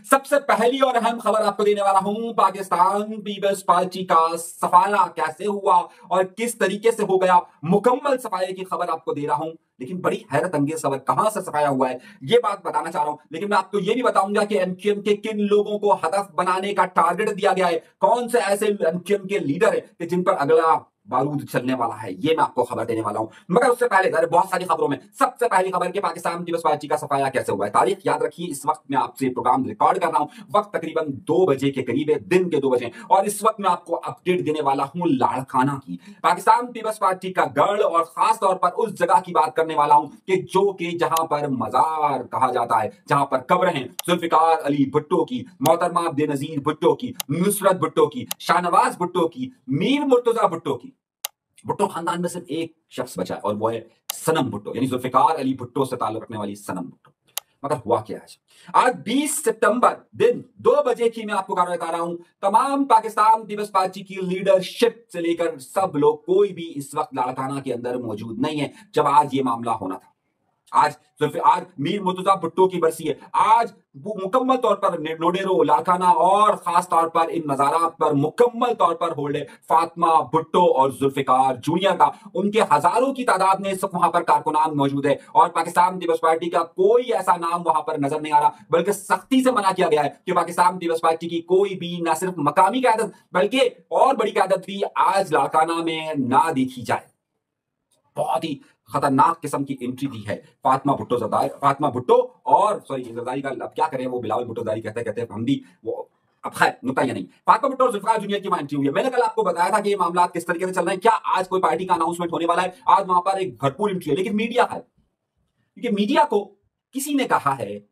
सबसे पहली और अहम खबर आपको देने वाला हूं, पाकिस्तान पीपल्स पार्टी का सफाया कैसे हुआ और किस तरीके से हो गया, मुकम्मल सफाये की खबर आपको दे रहा हूं। लेकिन बड़ी हैरत अंगेज खबर, कहां से सफाया हुआ है ये बात बताना चाह रहा हूं। लेकिन मैं आपको ये भी बताऊंगा कि एमक्यूएम के किन लोगों को हदफ बनाने का टारगेट दिया गया है, कौन से ऐसे एमक्यूएम के लीडर है कि जिन पर अगला बारूद चलने वाला है, ये मैं आपको खबर देने वाला हूं। मगर उससे पहले बहुत सारी खबरों में सबसे पहली खबर के पाकिस्तान पीपल्स पार्टी का सफाया कैसे हुआ है। तारीख याद रखिए, इस वक्त मैं आपसे प्रोग्राम रिकॉर्ड कर रहा हूं, वक्त तकरीबन 2 बजे के करीब है, दिन के 2 बजे, और इस वक्त मैं आपको अपडेट देने वाला हूं लाड़काना की, पाकिस्तान पीपल्स पार्टी का गढ़, और खास तौर पर उस जगह की बात करने वाला हूं कि जो कि जहां पर मजार कहा जाता है, जहां पर कब्र हैं जुल्फिकार अली भुट्टो की, मोहतरमा बेनजीर भुट्टो की, नुसरत भुट्टो की, शाहनवाज भुट्टो की, मीर मुर्तजा भुट्टो की। भुट्टो खानदान में सिर्फ एक शख्स बचा है और वो है सनम भुट्टो, यानी जुल्फिकार अली भुट्टो से ताल्लुक रखने वाली सनम भुट्टो। मगर हुआ क्या है आज 20 सितंबर दिन 2 बजे की मैं आपको खबर बता रहा हूं। तमाम पाकिस्तान पीपल्स पार्टी की लीडरशिप से लेकर सब लोग, कोई भी इस वक्त लाड़काना के अंदर मौजूद नहीं है जब आज ये मामला होना था। आज मीर मुर्तजा भुट्टो की बरसी है। आज मुकम्मल तौर पर नोडेरो, लाड़काना और खास तौर पर इन मज़ारात पर मुकम्मल तौर पर होल्ड है फातिमा भुट्टो और जुल्फिकार जूनियर का। उनके हजारों की तादाद में सब वहां पर कारकुनान मौजूद है और पाकिस्तान पीपल्स पार्टी का कोई ऐसा नाम वहां पर नजर नहीं आ रहा, बल्कि सख्ती से मना किया गया है कि पाकिस्तान पीपल्स पार्टी की कोई भी न सिर्फ मकामी क़यादत बल्कि और बड़ी क़यादत भी आज लाड़काना में ना देखी जाए। बहुत ही खतरनाक किस्म की एंट्री दी है फातिमा भुट्टो और जरदारी का, अब क्या करें, वो बिलावल भुट्टो जरदारी कहते हैं हम भी, वो अब खैर नुकता ये नहीं। फातिमा भुट्टो और जुल्फिकार जूनियर की एंट्री हुई है। मैंने कल आपको बताया था कि ये मामला किस तरीके से चल रहे हैं, क्या आज कोई पार्टी का अनाउंसमेंट होने वाला है। आज वहां पर एक भरपूर एंट्री है, लेकिन मीडिया है, क्योंकि मीडिया को किसी ने कहा है,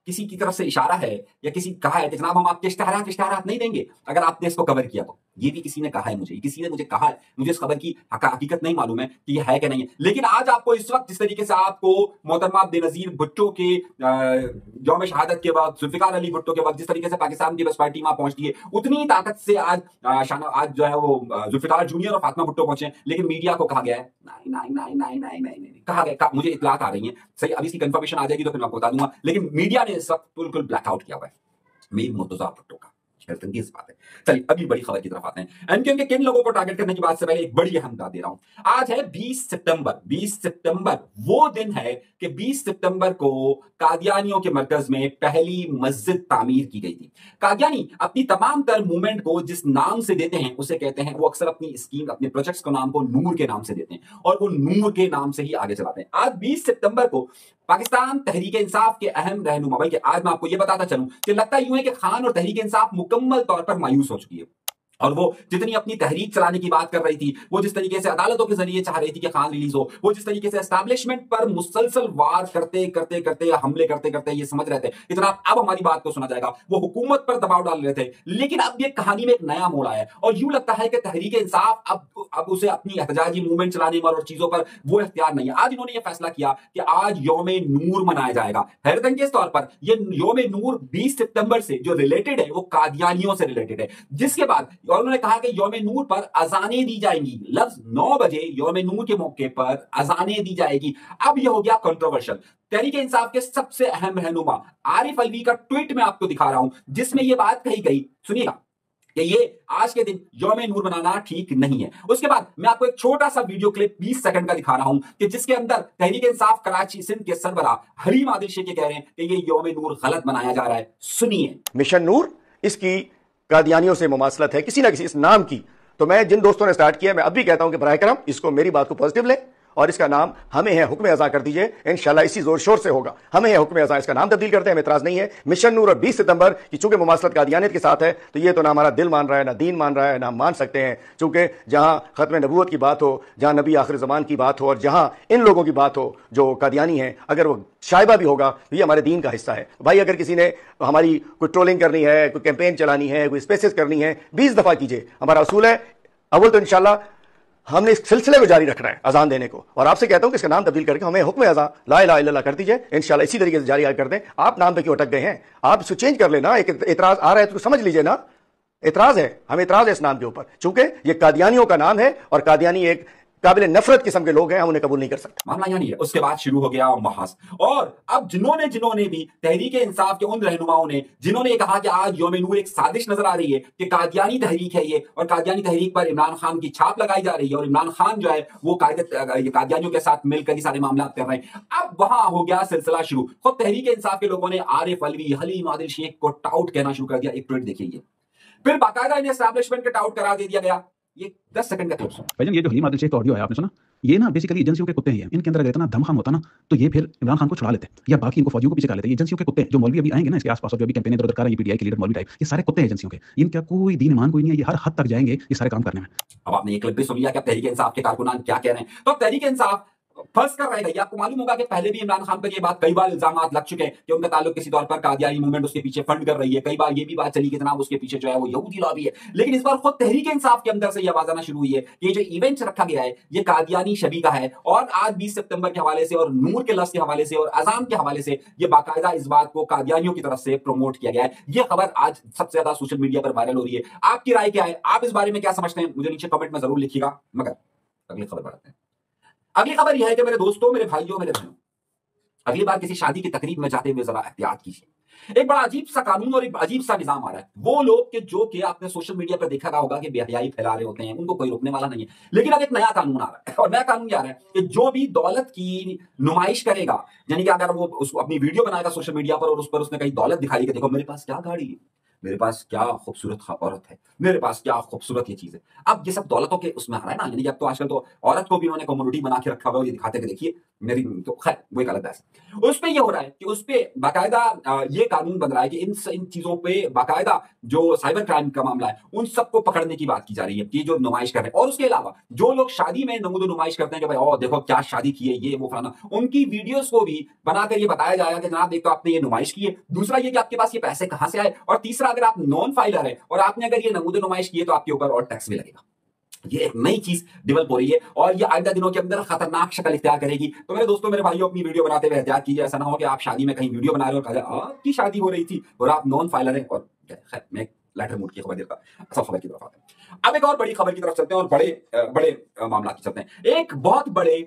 किसी की तरफ से इशारा है या किसी कहा है कि जनाब हम आपके इश्तिहारात नहीं देंगे अगर आपने इसको कवर किया तो। ये भी किसी ने कहा है मुझे, किसी ने मुझे कहा है, मुझे इस खबर की हकीकत नहीं मालूम है कि ये है कि नहीं है। लेकिन आज आपको इस वक्त जिस तरीके से आपको मोहतरमा बेनजीर भुट्टो के यौम शहादत के वक्त, जुल्फिकार अली भुट्टो के वक्त जिस तरीके से पाकिस्तान पीपल्स पार्टी वहां पहुंचती है, उतनी ताकत से आज जो है वो जुल्फिकार जूनियर और फातिमा भुट्टो पहुंचे। लेकिन मीडिया को कहा गया है नहीं, कहा गया, मुझे इतलात आ रही है, सही, अभी इसकी कंफर्मेशन आ जाएगी तो फिर मैं आपको बता दूंगा। लेकिन मीडिया ने इस वक्त बिल्कुल ब्लैकआउट किया हुआ है मीर मुर्तजा भुट्टो का। बात है। चलिए अभी बड़ी खबर की तरफ आते हैं। एमक्यूएम के किन लोगों को टारगेट करने की बात से पहले एक बड़ी अहम बात दे रहा हूं। आज है 20 सितंबर वो दिन है कि 20 सितंबर को कादियानियों के मरकज में पहली मस्जिद तामीर की गई थी। कादियानी अपनी तमाम तर मूवमेंट को जिस नाम से देते हैं उसे कहते हैं, वो अक्सर अपनी स्कीम, अपने प्रोजेक्ट्स को नाम को नूर के नाम से देते हैं और वो नूर के नाम से ही आगे चलाते हैं। आज 20 सितंबर को पाकिस्तान तहरीक इंसाफ के अहम रहनुमा, बल्कि आज मैं आपको यह बताता चलूं कि लगता यूं है कि खान और तहरीक इंसाफ मुकम्मल तौर पर मायूस हो चुकी है और वो जितनी अपनी तहरीक चलाने की बात कर रही थी, वो जिस तरीके से अदालतों के जरिए चाह रही थी कि खान रिलीज हो, वो जिस तरीके से एस्टैब्लिशमेंट पर मुसलसल वार करते हमले करते ये समझ रहे थे कि जनाब अब हमारी बात को सुना जाएगा, वो हुकूमत पर दबाव डाल रहे थे। लेकिन अब ये कहानी में एक नया मोड़ आया और यूं लगता है कि तहरीक इंसाफ अब उसे अपनी एहतजाजी मूवमेंट चलाने पर और चीजों पर वो इख्तियार नहीं है। आज इन्होंने ये फैसला किया कि आज यौम नूर मनाया जाएगा। हैरतअंगेज तौर पर ये यौम नूर 20 सितंबर से जो रिलेटेड है वो कादियानियों से रिलेटेड है, जिसके बाद और उन्होंने कहा कि यौम नूर पर अजानें दी जाएंगी। लफ्ज 9 बजे यौम नूर के मौके पर अजानें दी जाएगी। अब यह हो गया कंट्रोवर्शियल। तहरीक इंसाफ के सबसे अहम रहनुमा आरिफ अलवी का ट्वीट मैं आपको दिखा रहा हूं, जिसमें यह बात कही गई, सुनिएगा, कि ये आज के दिन यौम नूर मनाना ठीक नहीं है। उसके बाद मैं आपको एक छोटा सा वीडियो क्लिप 20 सेकंड का दिखा रहा हूं कि जिसके अंदर तहरीक इंसाफ कराची सिंध के सरबराह हलीम आदिल शेख कह रहे हैं कि ये यौम नूर गलत मनाया जा रहा है। सुनिए। मिशन नूर, इसकी कादियानियों से मुमासलत है किसी ना किसी इस नाम की। तो मैं जिन दोस्तों ने स्टार्ट किया, मैं अब भी कहता हूं कि बराए करम इसको, मेरी बात को पॉजिटिव लें और इसका नाम हमें है हुक्म अज़ा कर दीजिए। इंशाल्लाह इसी जोर शोर से होगा, हमें है हुक्म अज़ा, इसका नाम तब्दील करते हैं, हमें इतराज नहीं है। मिशन नूर और 20 सितंबर की चूंकि मुमासलत कादियानियत के साथ है, तो ये तो ना हमारा दिल मान रहा है, ना दीन मान रहा है, ना हम मान सकते हैं। चूंकि जहां खत्म नबूवत की बात हो, जहां नबी आखिर ज़मान की बात हो और जहां इन लोगों की बात हो जो कादियानी है, अगर वो शायबा भी होगा तो ये हमारे दीन का हिस्सा है। भाई अगर किसी ने हमारी कोई ट्रोलिंग करनी है, कोई कैंपेन चलानी है, कोई स्पेसेस करनी है, 20 दफा कीजिए। हमारा असूल है अव्वल तो इंशाल्लाह हमने इस सिलसिले को जारी रखना है अजान देने को, और आपसे कहता हूं कि इसका नाम तब्दील करके हमें हुक्म अज़ा ला इलाहा इल्लल्लाह कर दीजिए। इंशाल्लाह इसी तरीके से जारी कर दें। आप नाम पे क्यों अटक गए हैं? आप इसको चेंज कर लेना। एक इतराज आ रहा है तो समझ लीजिए ना, इतराज है, हमें इतराज है इस नाम के ऊपर, चूंकि ये कादियानियों का नाम है और कादियानी एक काबिल नफरत किस्म के लोग हैं, हम उन्हें कबूल नहीं कर सकते। मामला यहाँ नहीं है। उसके बाद शुरू हो गया महास, और अब जिन्होंने भी तहरीक इंसाफ के उन रहनुमाओं ने जिन्होंने कहा कि आज यौम नूर एक साजिश नजर आ रही है कि कादियानी तहरीक है ये, और कादियानी तहरीक पर इमरान खान की छाप लगाई जा रही है, और इमरान खान जो है वो कादियानियों के साथ मिलकर ये सारे मामला कर रहे हैं। अब वहां हो गया सिलसिला शुरू। खुद तहरीक इंसाफ के लोगों ने आरिफ अलवी, हलीम आदिल शेख को टाउट कहना शुरू कर दिया। एक ट्वीट देखिए, फिर बाकायदा इन्हें एस्टैब्लिशमेंट का टाउट करार दे दिया गया। ये 10 सेकंड का क्लिप सुनो। भाईजान, ये जो हलीम आदिल शेख का ऑडियो है आपने सुना, ये ना बेसिकली एजेंसियों के कुत्ते ही हैं। इनके अंदर अगर इतना दमखम होता ना तो ये फिर इमरान खान को छुड़ा लेते या बाकी इनको फौजियों को पीछे कर लेते। एजेंसियों के कुत्ते जो मौलवी अभी आएंगे ना इसके आसपास, जो अभी कैंपेन इधर कर रहे हैं, पीटीआई के लीडर मौलवी टाइप, ये सारे कुत्ते एजेंसियों के। इनका कोई दीन ईमान कोई नहीं है, ये हर हद तक जाएंगे ये सारे काम करने में। अब आपने ये क्लिप भी सुन लिया कि अब तहरीक इंसाफ के कारकुनान क्या कह रहे हैं। तो अब तहरीक इंसाफ फंस कर रह गई। आपको मालूम होगा कि पहले भी इमरान खान पर ये बात कई बार इल्जामात लग चुके हैं कि उनका ताल्लुक किसी तौर पर कादियानी मूवमेंट उसके पीछे फंड कर रही है। कई बार ये भी बात चली कि जनाब उसके पीछे जो है वो यहूदी लॉबी है। लेकिन इस बार खुद तहरीक इंसाफ के अंदर से ये आवाज आना शुरू हुई है कि ये जो इवेंट रखा गया है ये कादियानी शबी का है, और आज 20 सितंबर के हवाले से और नूर के लफ्ज़ के हवाले से और अजान के हवाले से ये बाकायदा इस बात को कादियानियों की तरफ से प्रमोट किया गया है। ये खबर आज सबसे ज्यादा सोशल मीडिया पर वायरल हो रही है। आपकी राय क्या है? आप इस बारे में क्या समझते हैं? मुझे नीचे कमेंट में जरूर लिखिएगा। मगर अगली खबर बढ़ते हैं। अगली खबर यह है कि मेरे दोस्तों, मेरे भाइयों, मेरे बहनों, अगली बार किसी शादी की तकरीब में जाते हुए जरा एहतियात कीजिए। एक बड़ा अजीब सा कानून और एक अजीब सा निजाम आ रहा है। वो लोग के जो कि आपने सोशल मीडिया पर देखा होगा कि बेहयाई फैला रहे होते हैं, उनको कोई रोकने वाला नहीं है। लेकिन अब एक नया कानून आ रहा है, और नया कानून क्या आ रहा है कि जो भी दौलत की नुमाइश करेगा, यानी कि अगर वो उसको अपनी वीडियो बनाएगा सोशल मीडिया पर और उस पर उसने कहीं दौलत दिखाई कि देखो मेरे पास क्या गाड़ी है, मेरे पास क्या खूबसूरत औरत है, मेरे पास क्या खूबसूरत ये चीज है। अब ये सब दौलतों के उसमें आ रहा है ना, यानी कि अब तो आजकल तो औरत को भी उन्होंने कम्युनिटी बना के रखा हुआ है, ये दिखाते कि देखिए मेरी, तो खैर वो एक अलग बहस है। उस पे ये हो रहा है कि उस पे बाकायदा ये कानून बन रहा है कि इन चीजों पे बाकायदा जो साइबर क्राइम का मामला है उन सबको पकड़ने की बात की जा रही है कि जो नुमाइश कर रहे हैं। और उसके अलावा जो लोग शादी में नमूद नुमाइश करते हैं कि भाई ओ देखो क्या शादी की है, ये वो फलाना, उनकी वीडियोस को भी बनाकर ये बताया जाएगा कि जनाब देखो आपने ये नुमाइश की है। दूसरा ये कि आपके पास ये पैसे कहां से आए, और तीसरा अगर आप नॉन फाइलर है और आपने अगर ये नमूद नुमाइश की है तो आपके ऊपर और टैक्स भी लगेगा। ये एक नई चीज डेवलप हो रही है और ये आइंदा दिनों के अंदर खतरनाक शक्ल इख्तियार करेगी। तो मेरे दोस्तों, मेरे भाइयों, अपनी वीडियो बनाते हुए एहतियात कीजिए। ऐसा ना हो कि आप शादी में कहीं वीडियो बना रहे हो और आपकी शादी हो रही थी और आप नॉन फाइलर हैं। और खैर मैं लेटर मूड की खबर देता, असल खबर की तरफ आते हैं। अब एक और बड़ी खबर की तरफ चलते हैं और बड़े मामला की चलते हैं। एक बहुत बड़े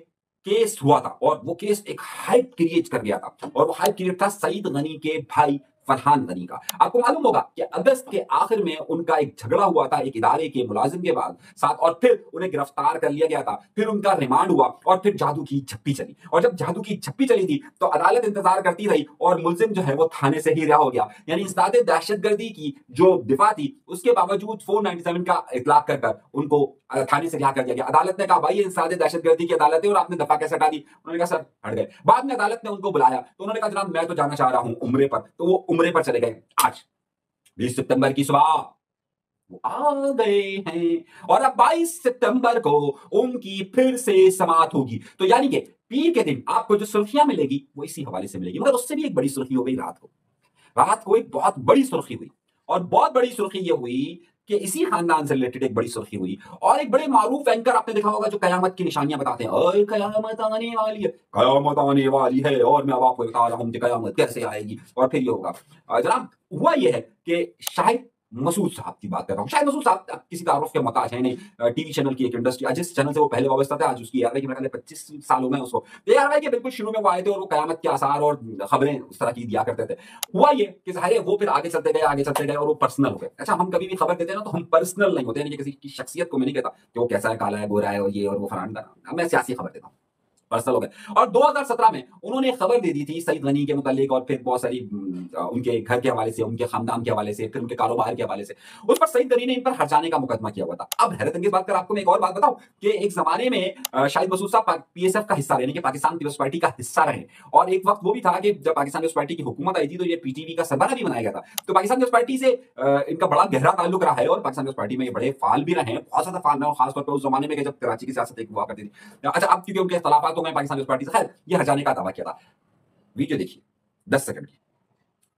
केस हुआ था और वो केस एक हाइप क्रिएट कर गया था, और वो हाइप क्रिएट था सईद गनी के भाई फरहान गनी का। आपको मालूम होगा कि अगस्त के आखिर में उनका एक झगड़ा हुआ था एक इदारे के मुलाजिम के बाद साथ, और फिर उन्हें गिरफ्तार कर लिया गया था। फिर उनका रिमांड हुआ और फिर जादू की झप्पी चली, और जब जादू की झप्पी चली थी तो अदालत इंतजार करती रही और मुलजिम जो है वो थाने से ही रिहा हो गया। यानी इंसदादे दहशतगर्दी की जो दिफा थी उसके बावजूद 497 का इतलाक कर उनको थाने से रिहा कर दिया गया। अदालत ने कहा भाई ये इंसदादे दहशतगर्दी की अदालत है और आपने दफा कैसे हटा दी? उन्होंने कहा सर हट गए। बाद में अदालत ने उनको बुलाया तो उन्होंने कहा जनाब मैं तो जाना चाह रहा हूं उम्रे पर, तो वो उम्रे पर चले गए। आज 20 सितंबर की सुबह वो आ गए हैं और अब 22 सितंबर को उनकी फिर से समाअत होगी। तो यानी कि पीर के दिन आपको जो सुर्खियां मिलेगी वो इसी हवाले से मिलेगी। मगर उससे भी एक बड़ी सुर्खी हो गई रात को एक बहुत बड़ी सुर्खी हुई, और बहुत बड़ी सुर्खी ये हुई कि इसी खानदान से रिलेटेड एक बड़ी सुर्खी हुई। और एक बड़े मारूफ एंकर आपने देखा होगा जो कयामत की निशानियां बताते हैं, और कयामत आने वाली है, कयामत आने वाली है, और मैं अब आपको बता रहा हूं कि कयामत कैसे आएगी और फिर ये होगा। जनाब हुआ ये है कि शाहिद मसूद साहब की बात कर रहा हूँ। शाहिद मसूद साहब किसी तारुफ के मोहताज है नहीं। टीवी चैनल की एक इंडस्ट्री, जिस चैनल से वो पहले वाबस्ता थे, आज उसकी ARY की मेरे 25 साल हो गए उसको। ARY के बिल्कुल शुरू में वो आए थे और वो कयामत के आसार और खबरें उस तरह की दिया करते थे। हुआ ये कि ज़ाहिर है वो फिर आगे चलते गए और वो पर्सनल हो गए। अच्छा, हम कभी भी खबर देते हैं ना तो हम पर्सनल नहीं होते, यानी कि किसी की शख्सियत को मैं नहीं कहता कि वो कैसा है, काला है, गोरा है और ये और वो फलाना। मैं सियासी खबर देता हूँ, पर्सनल हो गए। और 2017 में उन्होंने खबर दे दी थी सईद गनी के मुतालिक, और फिर बहुत सारी उनके घर के हवाले से, उनके खानदान के हवाले से, फिर उनके कारोबार के हवाले से उस पर सईद गनी ने इन पर हर्जाने का मुकदमा किया हुआ था। अब हैरत अंगेज बात कर आपको मैं एक और बात बताऊं कि एक जमाने में शाहिद मसूद साहब PSF का हिस्सा, यानी कि पाकिस्तान पीपल्स पार्टी का हिस्सा रहे, और एक वक्त वो भी था कि जब पाकिस्तान पीपल्स पार्टी की हुकूमत आई थी तो ये PTV का सरबराह भी बनाया गया था। तो पाकिस्तान पीपल्स पार्टी से इनका बड़ा गहरा ताल्लुक रहा है और पाकिस्तान पीपल्स पार्टी में ये बड़े फाल भी रहे हैं, बहुत ज्यादा फाल है, और खासतौर पर उस जमाने में जब कराची की सियासत एक हुआ करती थी। अच्छा, अब क्योंकि उनके इख्तलाफात हो गए पाकिस्तान पीपल्स पार्टी से, ये हटाने का दावा किया था। वीडियो देखिए 10 सेकंड की,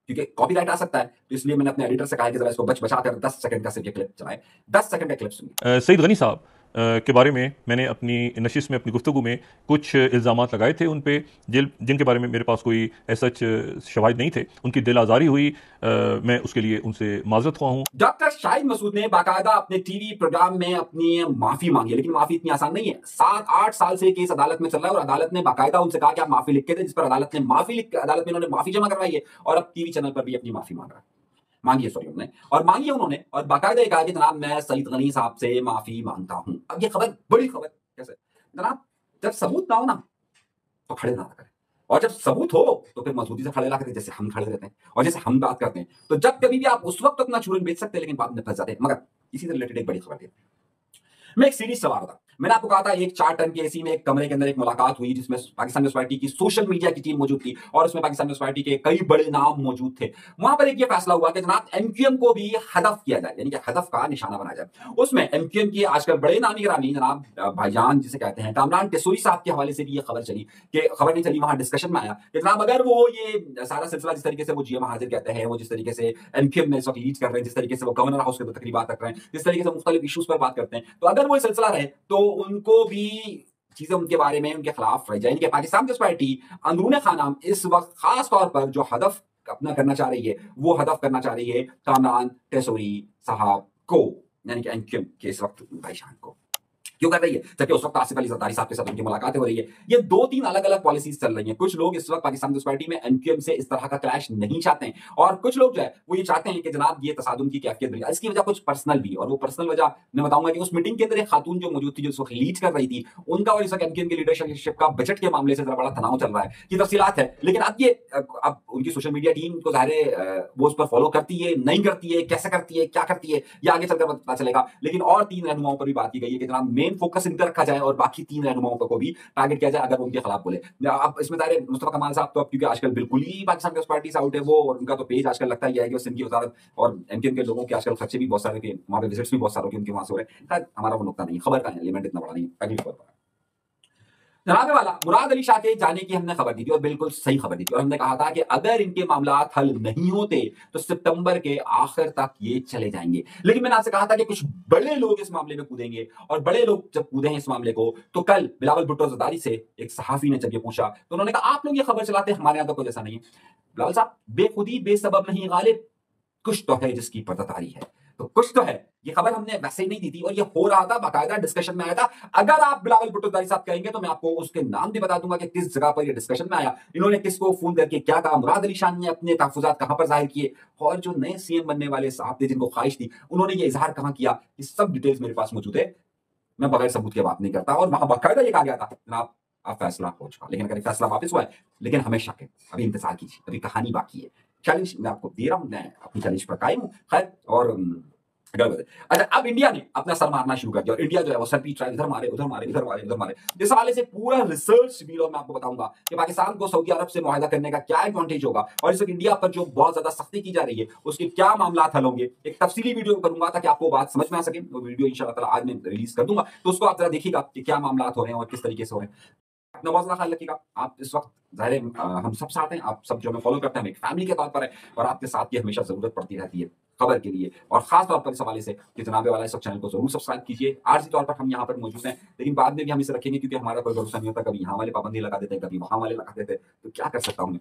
क्योंकि कॉपीराइट आ सकता है, तो इसलिए मैंने अपने एडिटर से कहा कि जरा इसको बचा कर 10 सेकंड का सिर्फ ये क्लिप चलाएं। 10 सेकंड का क्लिप सुनिए। सईद गनी साहब, کے بارے میں میں نے اپنی نشست میں اپنی گفتگو میں کچھ الزامات لگائے تھے ان پہ، جن کے بارے میں میرے پاس کوئی ایسا شواہد نہیں تھے. ان کی دل آزاری ہوئی، میں اس کے لیے ان سے معذرت خواہ ہوں. ڈاکٹر شاہد مسعود نے باقاعدہ اپنے ٹی وی پروگرام میں اپنی معافی مانگی ہے، لیکن معافی اتنی آسان نہیں ہے. 7-8 سال سے کیس عدالت میں چل رہا ہے اور عدالت نے باقاعدہ ان سے کہا کہ آپ معافی لکھ کے دیں، جس پر عدالت میں انہوں نے معافی جمع کروائی ہے اور اب ٹی وی چینل پر بھی اپنی معافی مانگی ہے انہوں نے اور باقاعدہ یہ کہا کہ جناب میں سعید غنی صاحب سے معافی مانگتا ہوں. اب یہ خبر بڑی خبر کیسے جناب، جب ثبوت نہ ہو نا تو کھڑے نہ کریں، اور جب ثبوت ہو تو پھر مضبوطی سے کھڑے لا کریں، جیسے ہم کھڑے رہتے ہیں اور جیسے ہم بات کرتے ہیں. تو جب کبھی بھی آپ اس وقت تک نہ چھوڑیں بیچ سکتے ہیں، لیکن بعد میں پھنس جاتے ہیں. مگر اسی سے ریلیٹڈ ایک بڑی خبر تھی. میں ایک سیریز سے تھا، میں نے آپ کو کہا تھا ایک 4 ٹن کے اسی میں ایک کمرے کے اندر ایک ملاقات ہوئی جس میں پاکستان نیوز پارٹی کی سوشل میڈیا کی ٹیم موجود تھی اور اس میں پاکستان نیوز پارٹی کے کئی بڑے نام موجود تھے. وہاں پر ایک یہ فیصلہ ہوا کہ جناب ایم کیو ایم کو بھی ہدف کیا جائے، یعنی کہ ہدف کا نشانہ بنایا جائے. اس میں ایم کیو ایم کے آج کل بڑے نامی گرامی جناب بھائی جان جسے کہتے ہیں کامران ٹیسوری صاحب کے حوالے سے بھی یہ خبر چلی کہ خبر نہیں چلی، وہاں ڈسکشن میں آیا کہ جناب اگر وہ یہ سارا سلسلہ جس طریقے سے وہ جی ایم حاضر کہتے ہیں، وہ جس طریقے سے ایم کیو ایم میں اس وقت لیڈ کر رہے ہیں، جس طریقے سے وہ گورنر ہاؤس کے اندر تقریبات رکھ رہے ہیں، جس طریقے سے مختلف ایشوز پر بات کرتے ہیں، تو اگر وہ یہ سلسلہ رہے تو ان کو بھی چیزیں ان کے بارے میں ان کے خلاف رہ جائیں کہ پاکستان نیوز پارٹی اندرون خانہ اس وقت خاص طور پر جو ہدف اپنا کرنا چاہ رہی ہے وہ ہدف کرنا چاہ رہی ہے کامران ٹیسوری صاحب کو، یعنی کہ ایم کیو ایم کے اس وقت بھائی جان کو. کیوں کر رہی ہے؟ جبکہ اس وقت آصف علی زرداری صاحب کے ساتھ ان کی ملاقاتیں ہو رہی ہے. یہ 2-3 الگ الگ پالیسیز چل رہی ہیں. کچھ لوگ اس وقت پاکستان نیوز پارٹی میں ایم کیو ایم سے اس طرح کا کلیش نہیں چاہتے ہیں اور کچھ لوگ جو ہے وہ یہ چاہتے ہیں کہ جناب یہ تصادم کی کیفیت بنی. اس کی وجہ کچھ پرسنل بھی، اور وہ پرسنل وجہ میں بتاؤں گا کہ اس میٹنگ کے اندر ایک خاتون جو موجود تھی جو اس وقت لیڈ کر رہی تھی، ان کا اور اس وقت ایم کیو ایم کی لیڈرشپ کا بجٹ کے معاملے سے ذرا بڑا تناؤ چل رہا ہے. یہ تفصیلات ہے، لیکن اب ان کی سوشل میڈیا ٹیم کو ظاہر ہے وہ اس پر فالو کرتی ہے نہیں کرتی ہے، کیسے کرتی ہے، کیا کرتی ہے، یہ آگے چل کر پتا چلے گا. لیکن اور 3 رہنماؤں پر بھی بات کی گئی ہے کہ جناب مین فوکس ان پر رکھا جائے اور باقی 3 رہنماؤں کو بھی ٹارگٹ کیا جائے اگر ان کے خلاف بولے. اب اس میں ظاہر مصطفیٰ کمال صاحب تو اب کیونکہ آج کل بالکل ہی پاکستان نیوز پارٹی سے آؤٹ ہے وہ، اور ان کا تو پیج آج کل لگتا ہی ہے کہ وہ سندھ کی وزارت اور ایم کیو ایم کے لوگوں کے آج کل خرچے بھی بہت سارے کے وہاں پہ وزٹس بھی بہت سارے ان کے وہاں سے ہو رہے ہیں. خیر ہمارا وہ نقطہ نہیں، خبر کا ایلیمنٹ اتنا بڑا نہیں. اگلی خبر پر جناب والا مراد علی شاہ کے جانے کی ہم نے خبر دی تھی اور بالکل صحیح خبر دی تھی، اور ہم نے کہا تھا کہ اگر ان کے معاملات حل نہیں ہوتے تو ستمبر کے آخر تک یہ چلے جائیں گے. لیکن میں نے آپ سے کہا تھا کہ کچھ بڑے لوگ اس معاملے میں کودیں گے، اور بڑے لوگ جب کودے ہیں اس معاملے کو تو کل بلاول بھٹو زرداری سے ایک صحافی نے جب یہ پوچھا تو انہوں نے کہا آپ لوگ یہ خبر چلاتے ہیں، ہمارے یہاں تو کوئی ایسا نہیں ہے. بلاول صاحب بے خودی بے سبب نہیں غالب، کچھ تو ہے جس کی پردہ تاری ہے، تو کچھ تو ہے. یہ خبر ہم نے ویسے ہی نہیں دی تھی اور یہ ہو رہا تھا، باقاعدہ ڈسکشن میں آیا تھا. اگر آپ بلاول بھٹو زرداری صاحب کہیں گے تو میں آپ کو اس کے نام بھی بتا دوں گا کہ کس جگہ پر یہ ڈسکشن میں آیا، انہوں نے کس کو فون کر کے کیا کہا، مراد علی شاہ نے اپنے تحفظات کہاں پر ظاہر کیے، اور جو نئے سی ایم بننے والے صاحب تھے جن کو خواہش تھی انہوں نے یہ اظہار کہاں کیا. یہ سب ڈیٹیلز میرے پاس موجود ہے، میں بغیر ثبوت کے بات نہیں کرتا. اور وہاں باقاعدہ یہ کہا گیا تھا جناب اب فیصلہ ہو چکا، لیکن اگر فیصلہ واپس ہوا ہے لیکن ہمیں شک ہے، ابھی انتظار کیجیے، ابھی کہانی باقی ہے. چیلنج میں آپ کو دے رہا ہوں، میں اپنی چیلنج پر قائم ہوں. خیر اور اچھا اب انڈیا نے اپنا سر مارنا شروع کر دیا، اور انڈیا جو ہے وہ سر پیٹ رہا ہے، ادھر مارے ادھر مارے ادھر مارے ادھر مارے. اس حوالے سے پورا ریسرچ بھی میں آپ کو بتاؤں گا کہ پاکستان کو سعودی عرب سے معاہدہ کرنے کا کیا ایڈوانٹیج ہوگا، اور اس وقت انڈیا پر جو بہت زیادہ سختی کی جا رہی ہے اس کے کیا معاملات حل ہوں گے. ایک تفصیلی ویڈیو کروں گا تاکہ آپ کو بات سمجھ میں آ سکے. وہ ویڈیو انشاءاللہ تعالی آج میں ریلیز کر دوں گا، تو اس کو آپ ذرا دیکھیے گا کہ کیا معاملات ہو رہے ہیں اور کس طریقے سے ہو رہے ہیں. اپنا بہت زیادہ خیال رکھیے گا. آپ اس وقت ظاہر ہم سب ساتھ ہیں، آپ سب جو ہمیں فالو کرتے ہیں ہم ایک فیملی کے طور پر ہے، اور آپ کے ساتھ کی ہمیشہ ضرورت پڑتی رہتی ہے خبر کے لیے، اور خاص طور پر اس حوالے سے کہ جناب والا اس چینل کو ضرور سبسکرائب کیجیے. عارضی طور پر ہم یہاں پر موجود ہیں لیکن بعد میں بھی ہم اسے رکھیں گے کیونکہ ہمارا کوئی بھروسہ نہیں ہوتا، کبھی یہاں والے پابندی لگا دیتے ہیں کبھی وہاں والے لگا دیتے ہیں، تو کیا کر سکتا ہوں میں.